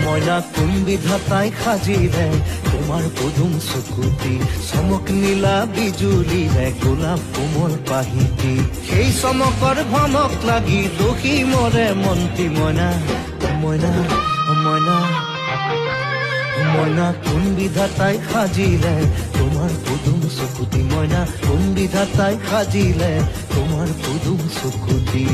ময়না কোন বিধাতাই সাজিলে তোমাৰ পদুম চকুতি চমক নীলা বিজুলীৰে গোলাপ কোমল পাহিতি সেই চমকৰ ভমক লাগি দোষী মৰে মন্ত্ৰী মইনা মইনা মইনা মইনা কোন বিধাতাই সাজিলে তোমাৰ পদুম চকুতি মইনা কোন বিধাতাই সাজিলে তোমাৰ পদুম চকুতি